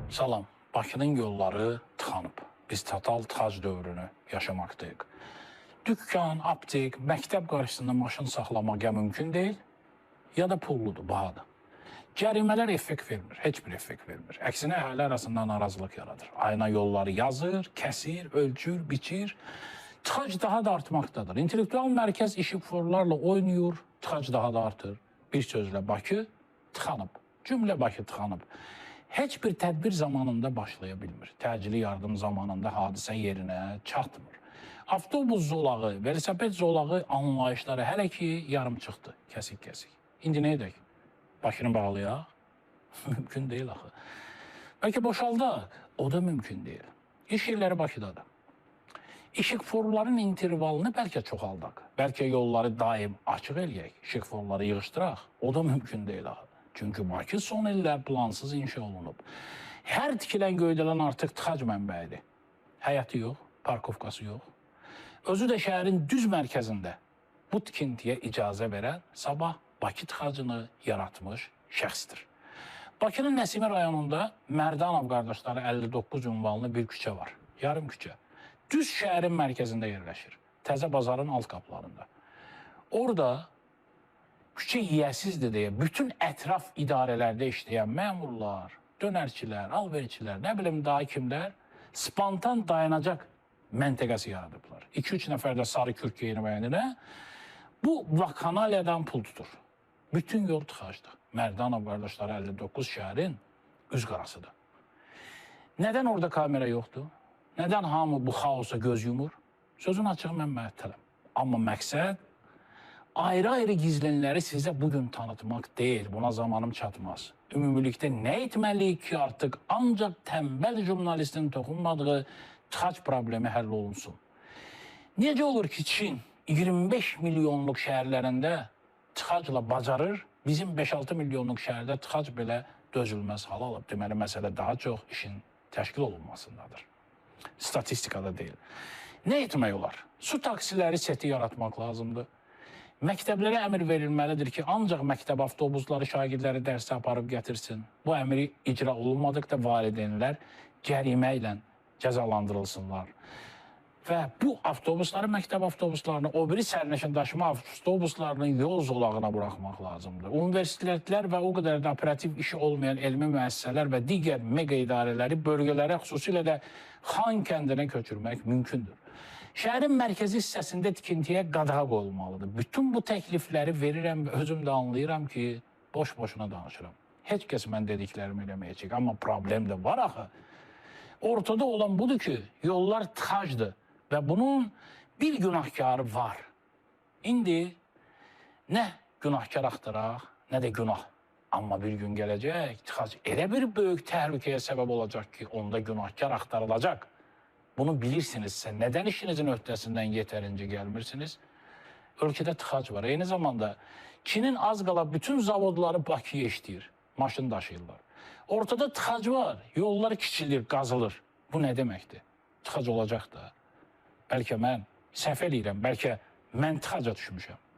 Salam, Bakının yolları tıxanıb. Biz total tıxac dövrünü yaşamaktayıq. Dükkan, aptek, məktəb qarşısında maşın saxlamaq ya mümkün deyil, ya da pulludur, bahadır. Cərimələr effekt vermir, heç bir effekt vermir. Əksinə əhali arasında narazılıq yaradır. Ayna yolları yazır, kəsir, ölçür, biçir. Tıxac daha da artmaqdadır. İntellektual mərkəz işıqforlarla oynayır, tıxac daha da artır. Bir sözlə Bakı tıxanıb, cümlə Bakı tıxanıb. Heç bir tədbir zamanında başlaya bilmir. Təcili yardım zamanında hadisə yerinə çatmır. Avtobus zolağı, velosiped zolağı anlayışları hələ ki yarım çıxdı, kəsik-kəsik. İndi nə edək? Bakını bağlayaq? Mümkün deyil axı. Bəlkə boşaldaq? O da mümkün deyil. İş yerləri Bakıdadır. İşıqforların intervalını bəlkə çoxaldaq. Bəlkə yolları daim açıq eləyək, işıqforları yığışdıraq. O da mümkün deyil axı. Çünki Bakı son illər plansız inşa olunub. Hər tikilən göydələn artıq tıxac mənbəyidir. Həyəti yox, parkovkası yox. Özü də şəhərin düz mərkəzində bu tikintiyə icazə verən sabah Bakı tıxacını yaratmış şəxsdir. Bakının Nəsimi rayonunda Mərdanov qardaşları 59 ünvanlı bir küçə var. Yarım küçə. Düz şəhərin mərkəzində yerləşir. Təzə bazarın alt qapılarında. Orada küçə yiyəsizdir deyə bütün ətraf idarələrdə işləyən məmurlar, dönərçilər, alverçilər, nə bilim daha kimlər spontan dayanacaq məntəqəsi yaradıblar. 2-3 nəfər də sarı kürk geyinməyinə bu vakanaliyadan pul tutur. Bütün yol tıxacdır. Mərdanov qardaşları 59 şəhərin üz qarasıdır. Nədən orada kamera yoxdur? Nədən hamı bu xaosa göz yumur? Sözün açığı mən məəttələm. Amma məqsəd ayrı-ayrı gizlənləri sizə bugün tanıtmaq deyil, buna zamanım çatmaz. Ümumilikdə nə etməliyik ki, artıq ancaq tənbəl jurnalistin toxunmadığı tıxac problemi həll olunsun? Necə olur ki, Çin 25 milyonluq şəhərlərində tıxacla bacarır, bizim 5-6 milyonluq şəhərdə tıxac belə dözülməz hal alıb. Deməli, məsələ daha çox işin təşkil olunmasındadır. Statistikada deyil. Nə etmək olar? Su taksiləri seti yaratmaq lazımdır. Məktəblərə əmr verilməlidir ki, ancaq məktəb avtobusları şagirdləri dərsə aparıb gətirsin. Bu əmri icra olunmadıqda valideynlər cərimə ilə cəzalandırılsınlar. Və bu avtobusları, məktəb avtobuslarını, o biri sərnişin daşıma avtobuslarının yol zolağına buraxmaq lazımdır. Universitetlər və o qədər də operativ işi olmayan elmi müəssisələr və digər mega idarələri bölgələrə, xüsusilə də Xan kəndinə köçürmək mümkündür. Şəhərin mərkəzi hissəsində tikintiyə qadağa qoyulmalıdır. Bütün bu təklifləri verirəm və özüm də anlayıram ki, boş-boşuna danışıram. Heç kəs mən dediklərimi eləməyəcək, amma problem də var axı. Ortada olan budur ki, yollar tıxacdır və bunun bir günahkarı var. İndi nə günahkar axtaraq, nə də günah. Amma bir gün gələcək, tıxac elə bir böyük təhlükəyə səbəb olacaq ki, onda günahkar axtarılacaq. Bunu bilirsinizsə, nədən işinizin öhdəsindən yetərincə gəlmirsiniz? Ölkədə tıxac var. Eyni zamanda Çinin az qala bütün zavodları Bakıya işləyir, maşın daşıyırlar. Ortada tıxac var, yollar kiçilir, qazılır. Bu nə deməkdir? Tıxac olacaq da. Bəlkə mən səhv eləyirəm, bəlkə mən tıxaca düşmüşəm.